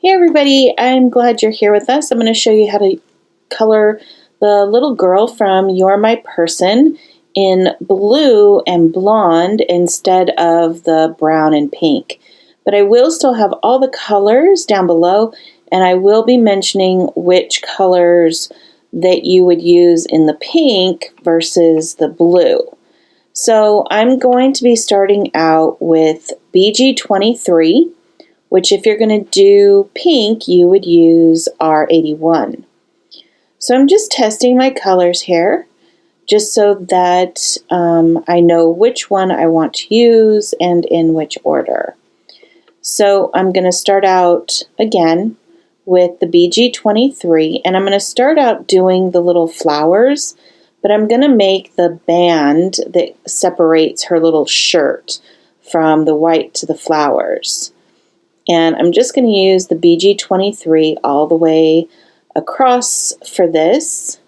Hey everybody, I'm glad you're here with us. I'm going to show you how to color the little girl from You're My Person in blue and blonde instead of the brown and pink. But I will still have all the colors down below, and I will be mentioning which colors that you would use in the pink versus the blue. So I'm going to be starting out with BG23, which if you're going to do pink, you would use R81. So I'm just testing my colors here, just so that I know which one I want to use and in which order. So I'm going to start out again with the BG23, and I'm going to start out doing the little flowers, but I'm going to make the band that separates her little shirt from the white to the flowers. And I'm just going to use the BG23 all the way across for this,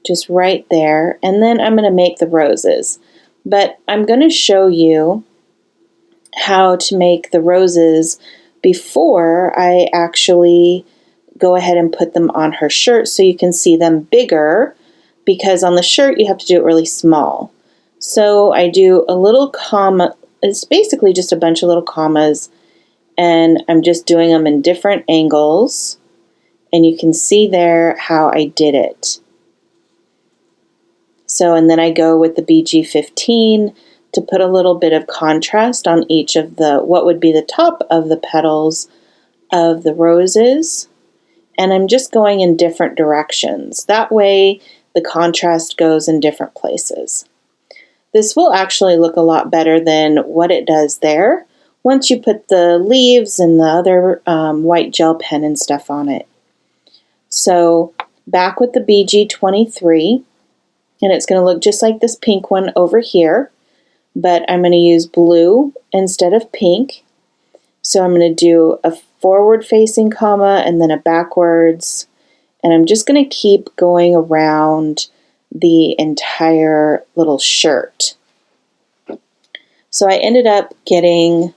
just right there. And then I'm going to make the roses. But I'm going to show you how to make the roses before I actually go ahead and put them on her shirt so you can see them bigger, because on the shirt you have to do it really small. So I do a little comma. It's basically just a bunch of little commas, and I'm just doing them in different angles, and you can see there how I did it. So, and then I go with the BG15 to put a little bit of contrast on each of the, what would be the top of the petals of the roses, and I'm just going in different directions. That way the contrast goes in different places. This will actually look a lot better than what it does there once you put the leaves and the other white gel pen and stuff on it. So back with the BG23, and it's going to look just like this pink one over here, but I'm going to use blue instead of pink. So I'm going to do a forward facing comma and then a backwards, and I'm just going to keep going around the entire little shirt. So I ended up getting,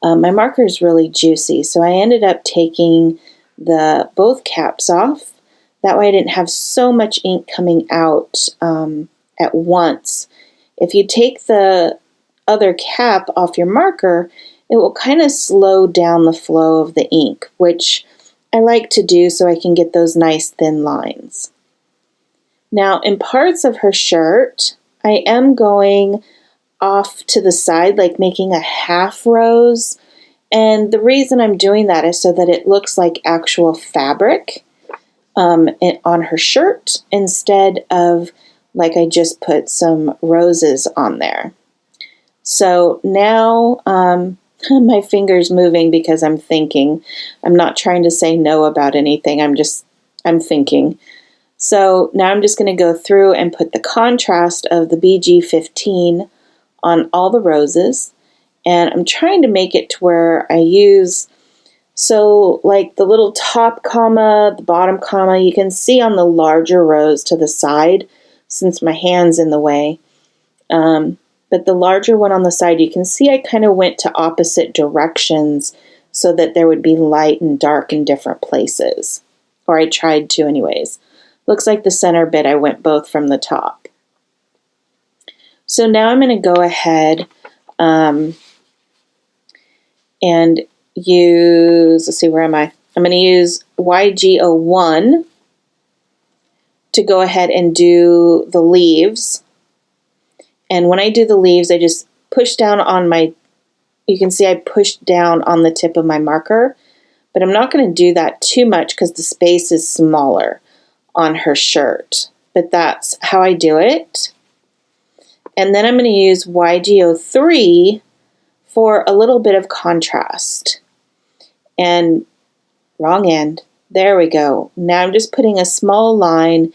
my marker is really juicy, so I ended up taking both caps off. That way I didn't have so much ink coming out at once. If you take the other cap off your marker, it will kind of slow down the flow of the ink, which I like to do so I can get those nice thin lines. Now, in parts of her shirt, I am going off to the side, like making a half rose. And the reason I'm doing that is so that it looks like actual fabric on her shirt instead of like I just put some roses on there. So now my finger's moving because I'm thinking. I'm not trying to say no about anything. I'm thinking. So now I'm just going to go through and put the contrast of the BG15 on all the roses, and I'm trying to make it to where I use, so like the little top comma, the bottom comma, you can see on the larger rose to the side, since my hand's in the way, but the larger one on the side, you can see I kind of went to opposite directions so that there would be light and dark in different places, or I tried to anyways. Looks like the center bit I went both from the top. So now I'm going to go ahead and use, let's see, where am I? I'm going to use YG01 to go ahead and do the leaves. And when I do the leaves, I just push down on you can see I pushed down on the tip of my marker, but I'm not going to do that too much because the space is smaller on her shirt, but that's how I do it. And then I'm going to use YG03 for a little bit of contrast. And wrong end. There we go. Now I'm just putting a small line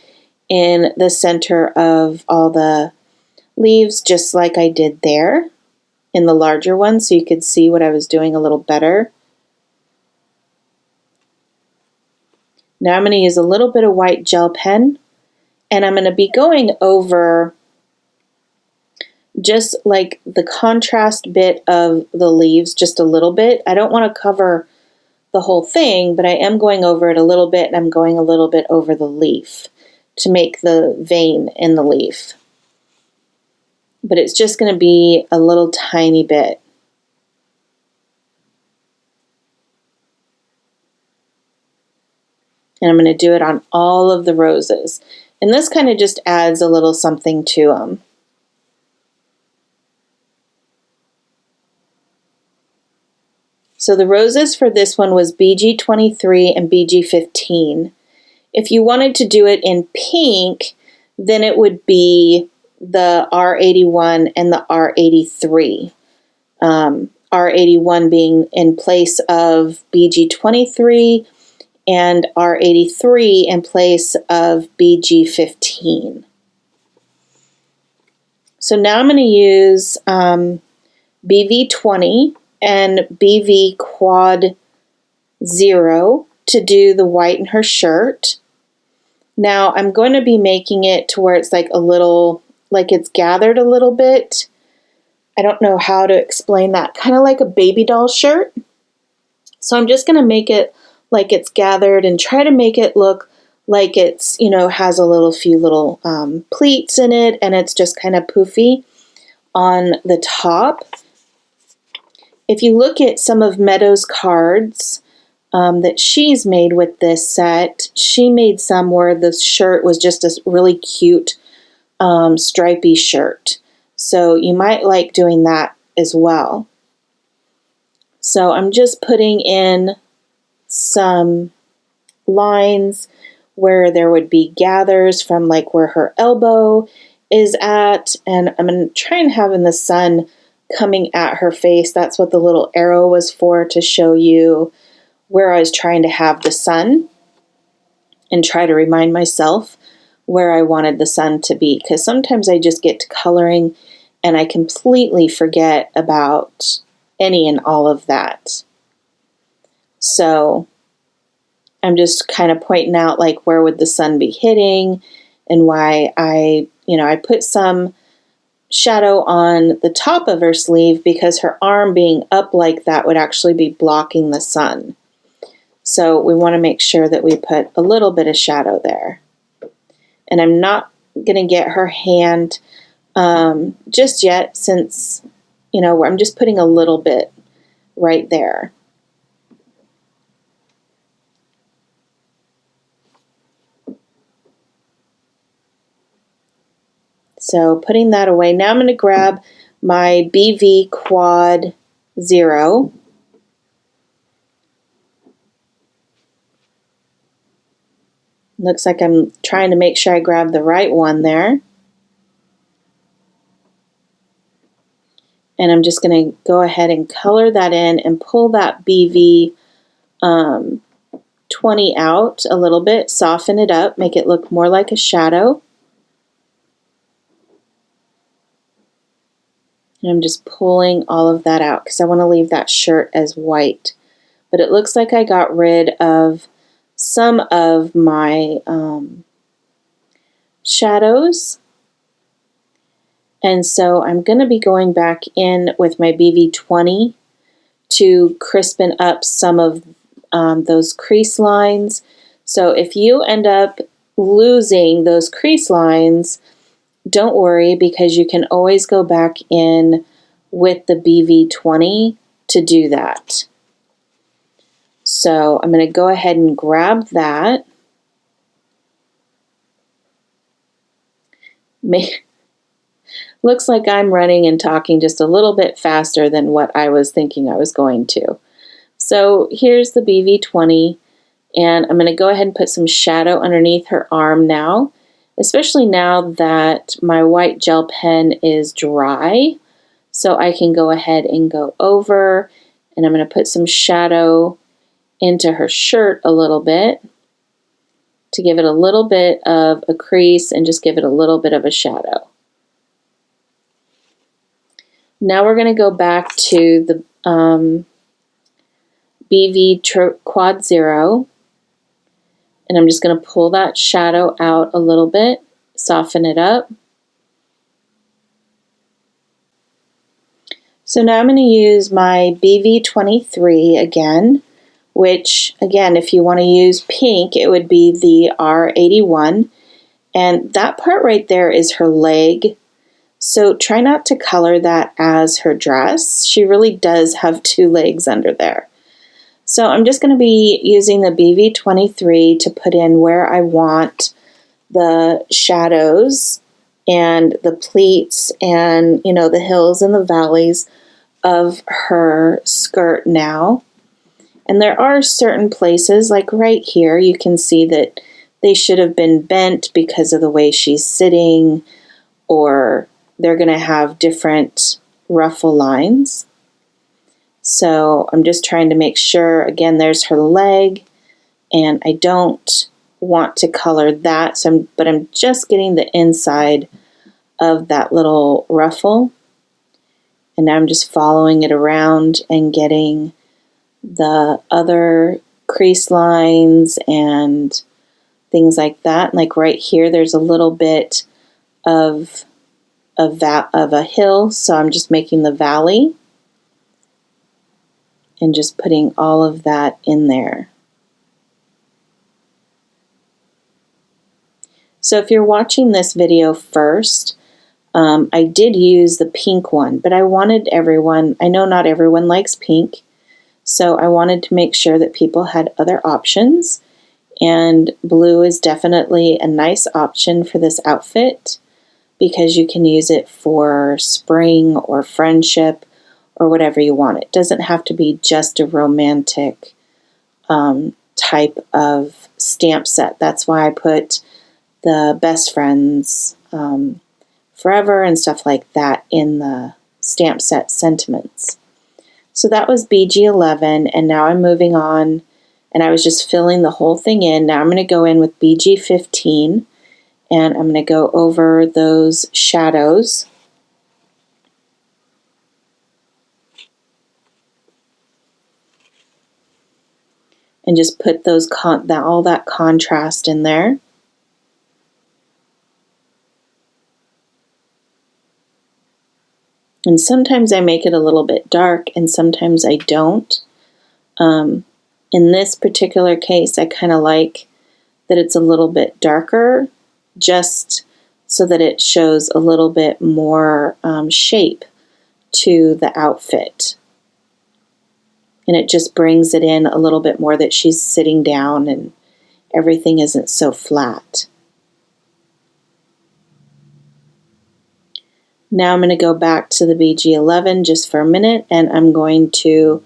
in the center of all the leaves, just like I did there in the larger one, so you could see what I was doing a little better. Now I'm going to use a little bit of white gel pen, and I'm going to be going over just like the contrast bit of the leaves just a little bit. I don't want to cover the whole thing, but I am going over it a little bit, and I'm going a little bit over the leaf to make the vein in the leaf. But it's just going to be a little tiny bit. And I'm going to do it on all of the roses. And this kind of just adds a little something to them. So the roses for this one was BG23 and BG15. If you wanted to do it in pink, then it would be the R81 and the R83. R81 being in place of BG23 and R83 in place of BG15. So now I'm going to use BV20 and BV Quad 0 to do the white in her shirt. Now I'm going to be making it to where it's like a little, like it's gathered a little bit. I don't know how to explain that. Kind of like a baby doll shirt. So I'm just going to make it like it's gathered and try to make it look like it's, you know, has a few little pleats in it, and it's just kind of poofy on the top. If you look at some of Meadow's cards that she's made with this set, she made some where the shirt was just a really cute stripy shirt. So you might like doing that as well. So I'm just putting in some lines where there would be gathers from like where her elbow is at, and I'm going to try and have in the sun coming at her face. That's what the little arrow was for, to show you where I was trying to have the sun and try to remind myself where I wanted the sun to be, because sometimes I just get to coloring and I completely forget about any and all of that. So I'm just kind of pointing out like where would the sun be hitting and why I put some shadow on the top of her sleeve, because her arm being up like that would actually be blocking the sun. So we want to make sure that we put a little bit of shadow there. And I'm not going to get her hand just yet, since, you know, I'm just putting a little bit right there. So putting that away. Now I'm going to grab my BV Quad 0. Looks like I'm trying to make sure I grab the right one there. And I'm just going to go ahead and color that in and pull that BV 20 out a little bit, soften it up, make it look more like a shadow. And I'm just pulling all of that out because I want to leave that shirt as white. But it looks like I got rid of some of my shadows. And so I'm going to be going back in with my BV20 to crispen up some of those crease lines. So if you end up losing those crease lines, don't worry, because you can always go back in with the BV20 to do that. So I'm going to go ahead and grab that. Looks like I'm running and talking just a little bit faster than what I was thinking I was going to. So here's the BV20, and I'm going to go ahead and put some shadow underneath her arm now, especially now that my white gel pen is dry. So I can go ahead and go over, and I'm going to put some shadow into her shirt a little bit to give it a little bit of a crease and just give it a little bit of a shadow. Now we're going to go back to the BV Quad 0, and I'm just going to pull that shadow out a little bit, soften it up. So now I'm going to use my BV23 again which, again, if you want to use pink, it would be the R81. And that part right there is her leg. So try not to color that as her dress. She really does have 2 legs under there. So I'm just going to be using the BV23 to put in where I want the shadows and the pleats and, the hills and the valleys of her skirt now. And there are certain places, like right here, you can see that they should have been bent because of the way she's sitting, or they're going to have different ruffle lines. So I'm just trying to make sure, again, there's her leg, and I don't want to color that, but I'm just getting the inside of that little ruffle. And now I'm just following it around and getting the other crease lines and things like that. Like right here, there's a little bit of a hill, so I'm just making the valley and just putting all of that in there. So if you're watching this video first, I did use the pink one, but I wanted everyone, I know not everyone likes pink, so I wanted to make sure that people had other options, and blue is definitely a nice option for this outfit because you can use it for spring or friendship or whatever you want. It doesn't have to be just a romantic type of stamp set. That's why I put the best friends forever and stuff like that in the stamp set sentiments. So that was BG11, and now I'm moving on, and I was just filling the whole thing in. Now I'm going to go in with BG15, and I'm going to go over those shadows. And just put those all that contrast in there. And sometimes I make it a little bit dark, and sometimes I don't. In this particular case, I kind of like that it's a little bit darker, just so that it shows a little bit more shape to the outfit. And it just brings it in a little bit more that she's sitting down and everything isn't so flat. Now I'm going to go back to the BG11 just for a minute, and I'm going to,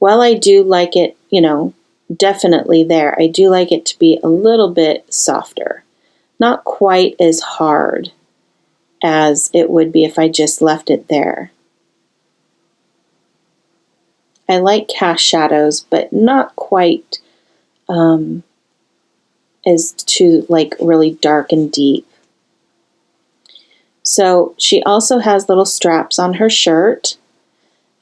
while I do like it, definitely there, I do like it to be a little bit softer. Not quite as hard as it would be if I just left it there. I like cast shadows, but not quite as too really dark and deep. So she also has little straps on her shirt,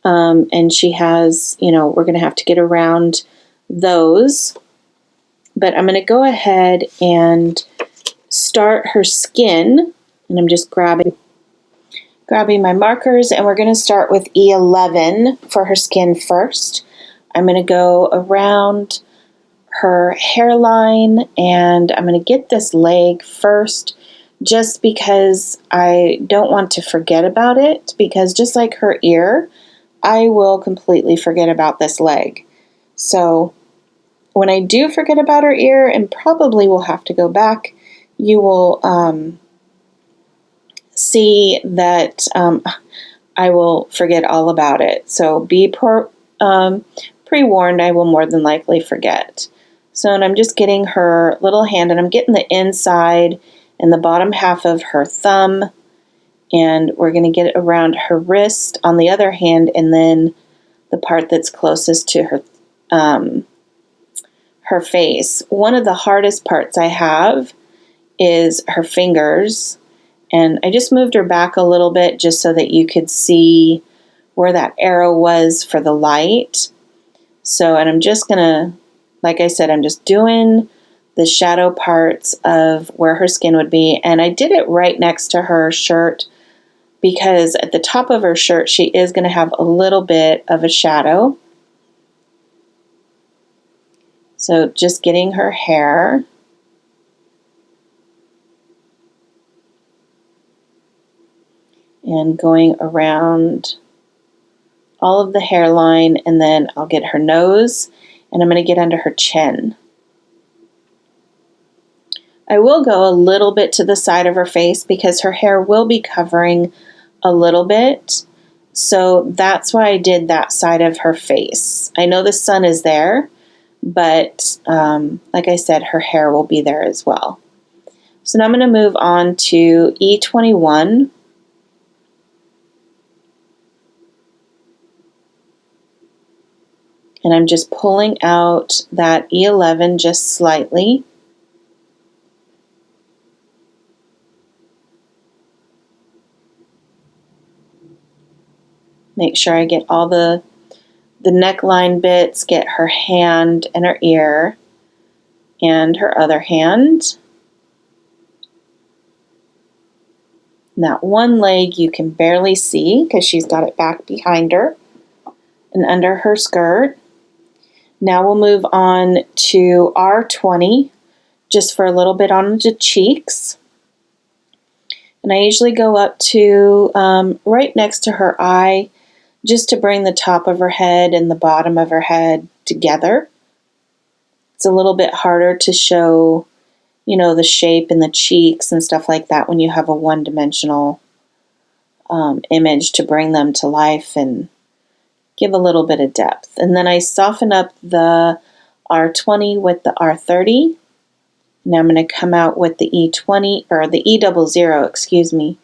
and she has, we're going to have to get around those, but I'm going to go ahead and start her skin, and I'm just grabbing my markers, and we're going to start with E11 for her skin first. I'm going to go around her hairline, and I'm going to get this leg first, just because I don't want to forget about it, because just like her ear, I will completely forget about this leg. So when I do forget about her ear, and probably will have to go back, you will see that I will forget all about it. So be pre-warned, I will more than likely forget. So, and I'm just getting her little hand, and I'm getting the inside and the bottom half of her thumb, and we're going to get it around her wrist on the other hand, and then the part that's closest to her face. One of the hardest parts I have is her fingers, and I just moved her back a little bit just so that you could see where that arrow was for the light. So, and I'm just going to, like I said, I'm just doing the shadow parts of where her skin would be. And I did it right next to her shirt because at the top of her shirt, she is going to have a little bit of a shadow. So just getting her hair. And going around all of the hairline, and then I'll get her nose, and I'm going to get under her chin. I will go a little bit to the side of her face because her hair will be covering a little bit. So that's why I did that side of her face. I know the sun is there, but like I said, her hair will be there as well. So now I'm going to move on to E21. And I'm just pulling out that E11 just slightly. Make sure I get all the neckline bits, get her hand and her ear and her other hand. And that one leg you can barely see because she's got it back behind her and under her skirt. Now we'll move on to R20, just for a little bit on the cheeks. And I usually go up to right next to her eye, just to bring the top of her head and the bottom of her head together. It's a little bit harder to show, the shape in the cheeks and stuff like that when you have a one-dimensional image to bring them to life and give a little bit of depth. And then I soften up the R20 with the R30. Now I'm going to come out with the E20, or the E00, excuse me,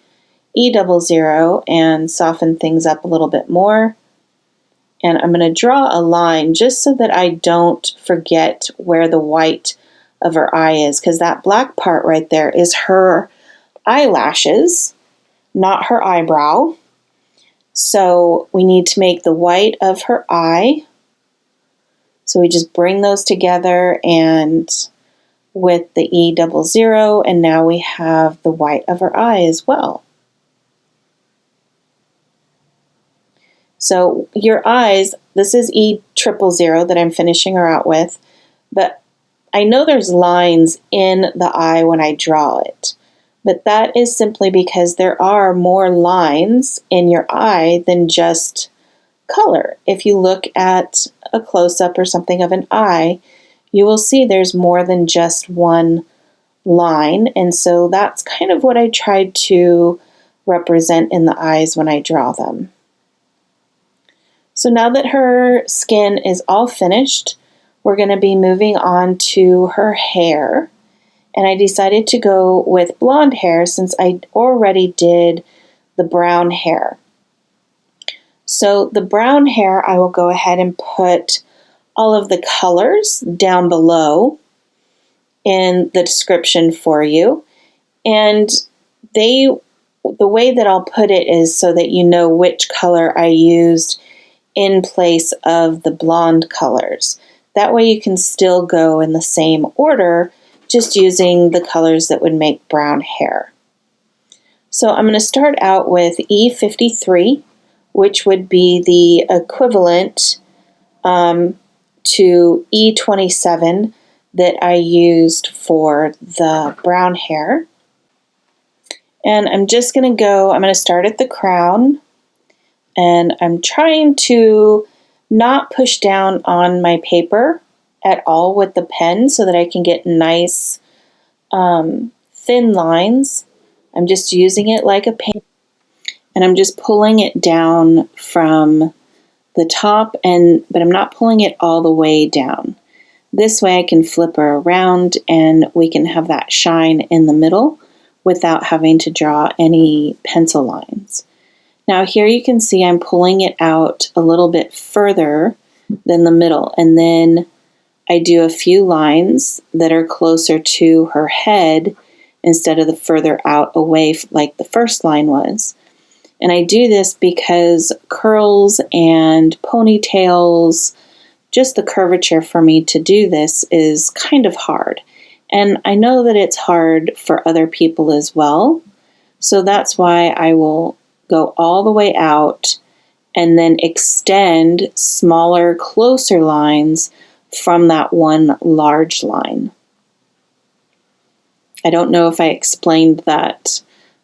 E00, and soften things up a little bit more. And I'm going to draw a line just so that I don't forget where the white of her eye is, because that black part right there is her eyelashes, not her eyebrow. So we need to make the white of her eye. So we just bring those together and with the E00, and now we have the white of her eye as well. So your eyes, this is E000 that I'm finishing her out with, but I know there's lines in the eye when I draw it. But that is simply because there are more lines in your eye than just color. If you look at a close-up or something of an eye, you will see there's more than just one line. And so that's kind of what I tried to represent in the eyes when I draw them. So now that her skin is all finished, we're going to be moving on to her hair. And I decided to go with blonde hair since I already did the brown hair. So the brown hair, I will go ahead and put all of the colors down below in the description for you. And the way that I'll put it is so that you know which color I used in place of the blonde colors. That way you can still go in the same order, just using the colors that would make brown hair. So I'm going to start out with E53, which would be the equivalent to E27 that I used for the brown hair. And I'm just going to start at the crown, and I'm trying to not push down on my paper at all with the pen so that I can get nice thin lines. I'm just using it like a pen, and I'm just pulling it down from the top, but I'm not pulling it all the way down. This way I can flip her around and we can have that shine in the middle without having to draw any pencil lines. Now here you can see I'm pulling it out a little bit further than the middle, and then I do a few lines that are closer to her head instead of the further out away like the first line was. And I do this because curls and ponytails, just the curvature for me to do this is kind of hard. And I know that it's hard for other people as well. So that's why I will go all the way out and then extend smaller, closer lines from that one large line. I don't know if I explained that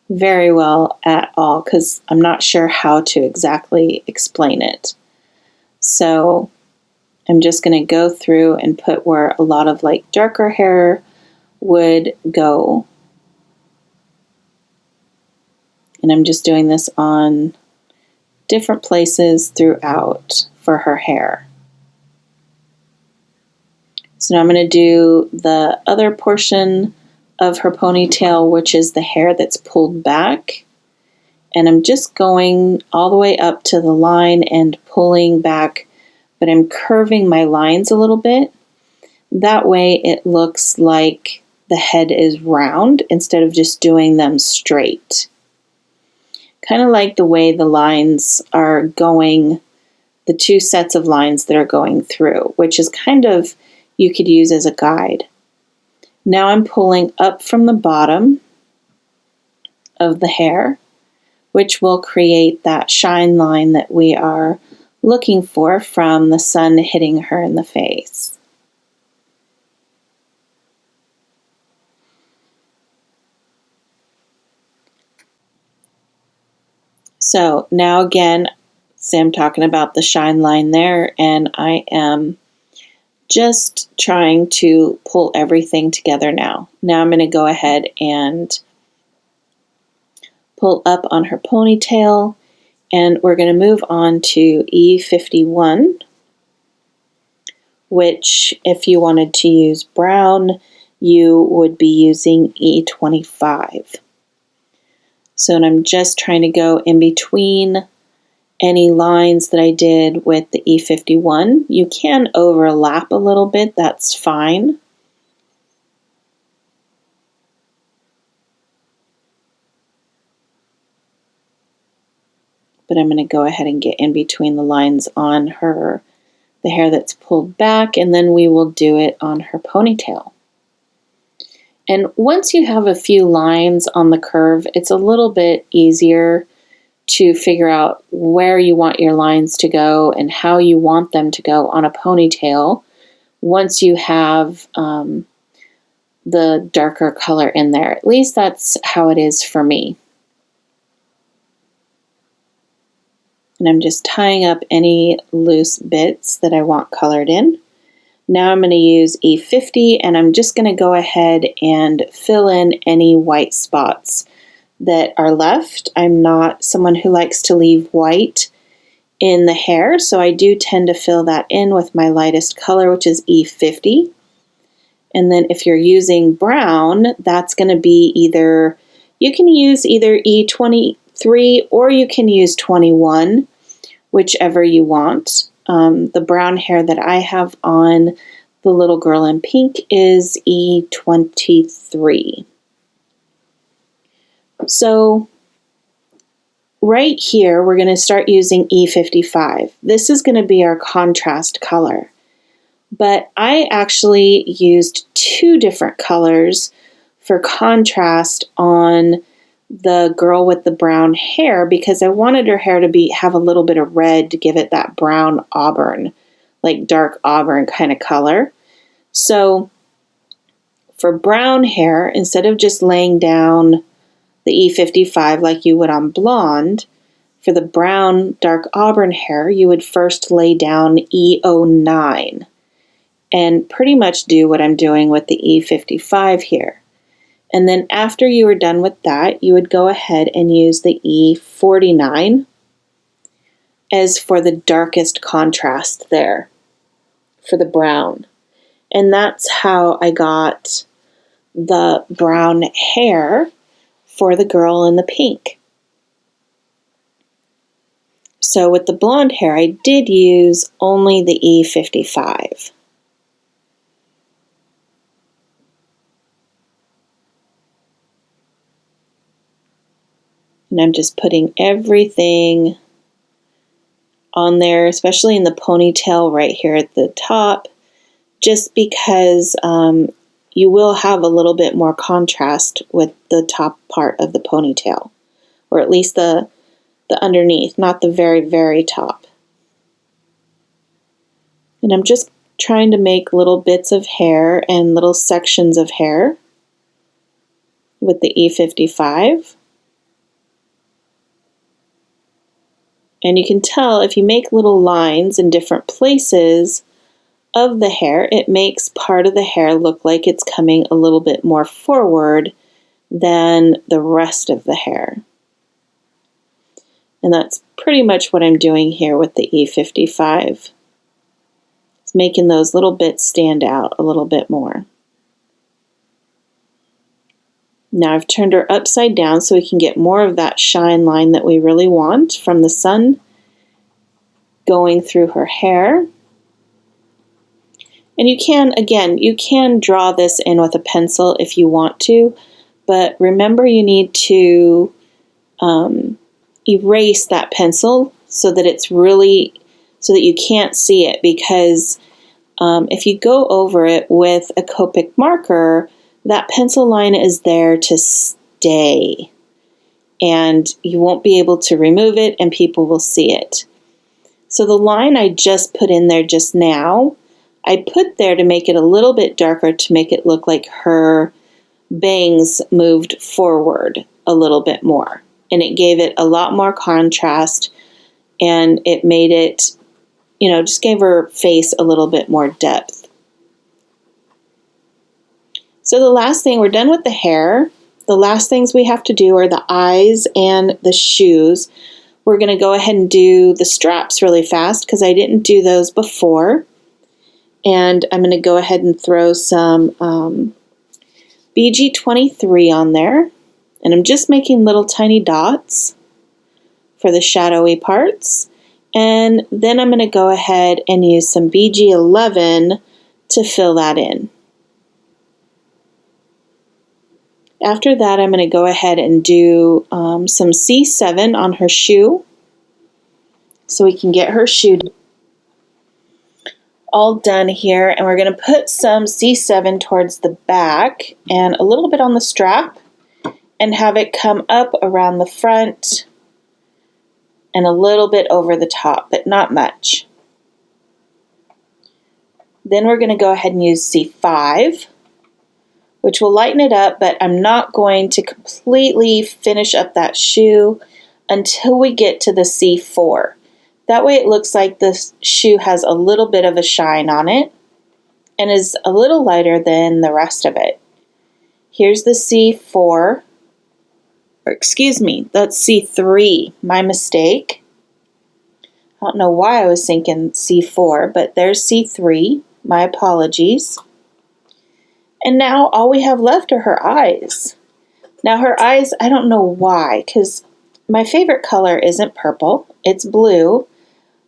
very well at all, because I'm not sure how to exactly explain it. So I'm just going to go through and put where a lot of like darker hair would go. And I'm just doing this on different places throughout for her hair. So now I'm going to do the other portion of her ponytail, which is the hair that's pulled back. And I'm just going all the way up to the line and pulling back, but I'm curving my lines a little bit. That way it looks like the head is round instead of just doing them straight. Kind of like the way the lines are going, the two sets of lines that are going through, which is kind of, you could use as a guide. Now I'm pulling up from the bottom of the hair, which will create that shine line that we are looking for from the sun hitting her in the face. So now again, I'm talking about the shine line there, and I am just trying to pull everything together now. Now I'm going to go ahead and pull up on her ponytail, and we're going to move on to E51, which if you wanted to use brown, you would be using E25. So I'm just trying to go in between any lines that I did with the E51. You can overlap a little bit, that's fine. But I'm going to go ahead and get in between the lines on her, the hair that's pulled back, and then we will do it on her ponytail. And once you have a few lines on the curve, it's a little bit easier to figure out where you want your lines to go and how you want them to go on a ponytail once you have the darker color in there. At least that's how it is for me. And I'm just tying up any loose bits that I want colored in. Now I'm going to use E50, and I'm just going to go ahead and fill in any white spots that are left. I'm not someone who likes to leave white in the hair, so I do tend to fill that in with my lightest color, which is E50. And then if you're using brown, that's going to be either, you can use either E23 or you can use 21, whichever you want. The brown hair that I have on the little girl in pink is E23. So right here, we're going to start using E55. This is going to be our contrast color. But I actually used two different colors for contrast on the girl with the brown hair because I wanted her hair to have a little bit of red to give it that brown auburn, like dark auburn kind of color. So for brown hair, instead of just laying down the E55 like you would on blonde, for the brown dark auburn hair, you would first lay down E09 and pretty much do what I'm doing with the E55 here. And then after you were done with that, you would go ahead and use the E49 as for the darkest contrast there for the brown. And that's how I got the brown hair for the girl in the pink. So with the blonde hair, I did use only the E55. And I'm just putting everything on there, especially in the ponytail right here at the top, just because you will have a little bit more contrast with the top part of the ponytail, or at least the underneath, not the very, very top. And I'm just trying to make little bits of hair and little sections of hair with the E55. And you can tell if you make little lines in different places of the hair, it makes part of the hair look like it's coming a little bit more forward than the rest of the hair. And that's pretty much what I'm doing here with the E55. It's making those little bits stand out a little bit more. Now I've turned her upside down so we can get more of that shine line that we really want from the sun going through her hair. And you can, again, you can draw this in with a pencil if you want to, but remember you need to erase that pencil so that it's really, so that you can't see it, because if you go over it with a Copic marker, that pencil line is there to stay, and you won't be able to remove it and people will see it. So the line I just put in there just now, I put there to make it a little bit darker to make it look like her bangs moved forward a little bit more. And it gave it a lot more contrast, and it made it, you know, just gave her face a little bit more depth. So the last thing, we're done with the hair. The last things we have to do are the eyes and the shoes. We're going to go ahead and do the straps really fast because I didn't do those before. And I'm going to go ahead and throw some BG23 on there. And I'm just making little tiny dots for the shadowy parts. And then I'm going to go ahead and use some BG11 to fill that in. After that, I'm going to go ahead and do some C7 on her shoe so we can get her shoe all done here. And we're going to put some C7 towards the back and a little bit on the strap and have it come up around the front and a little bit over the top, but not much. Then we're going to go ahead and use C5, which will lighten it up, but I'm not going to completely finish up that shoe until we get to the C4. That way it looks like the shoe has a little bit of a shine on it and is a little lighter than the rest of it. Here's the C4, or excuse me, that's C3, my mistake. I don't know why I was thinking C4, but there's C3, my apologies. And now all we have left are her eyes. Now her eyes, I don't know why, because my favorite color isn't purple, it's blue,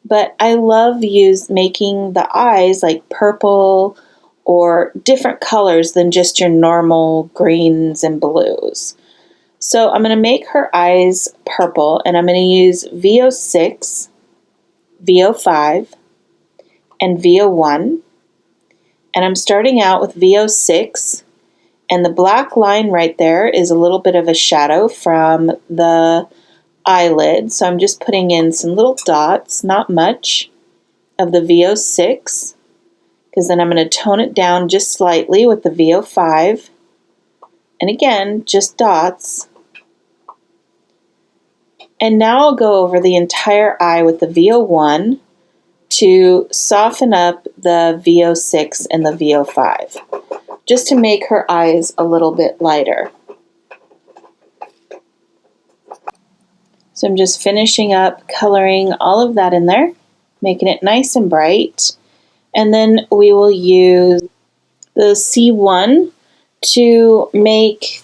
but I love making the eyes like purple or different colors than just your normal greens and blues. So I'm going to make her eyes purple, and I'm going to use VO6, VO5, and VO1. And I'm starting out with VO6, and the black line right there is a little bit of a shadow from the eyelid. So I'm just putting in some little dots, not much, of the VO6, because then I'm going to tone it down just slightly with the VO5. And again, just dots. And now I'll go over the entire eye with the VO1 to soften up the VO6 and the VO5, just to make her eyes a little bit lighter. So I'm just finishing up coloring all of that in there, making it nice and bright. And then we will use the C1 to make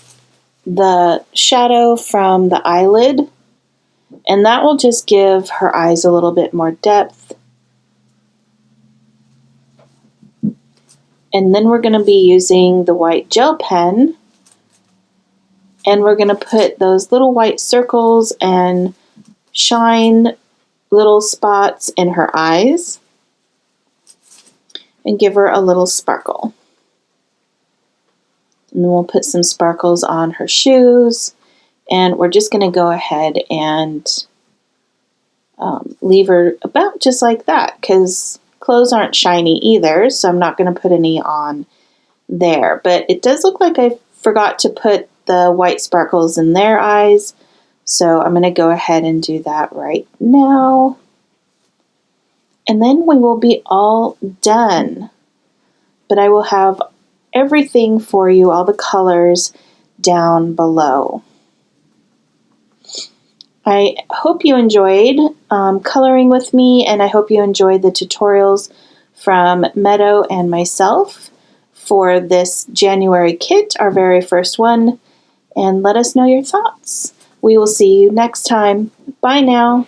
the shadow from the eyelid, and that will just give her eyes a little bit more depth. And then we're going to be using the white gel pen, and we're going to put those little white circles and shine little spots in her eyes and give her a little sparkle. And then we'll put some sparkles on her shoes, and we're just going to go ahead and leave her about just like that, because clothes aren't shiny either, so I'm not going to put any on there. But it does look like I forgot to put the white sparkles in their eyes, so I'm going to go ahead and do that right now. And then we will be all done. But I will have everything for you, all the colors, down below. I hope you enjoyed coloring with me, and I hope you enjoyed the tutorials from Meadow and myself for this January kit, our very first one, and let us know your thoughts. We will see you next time. Bye now.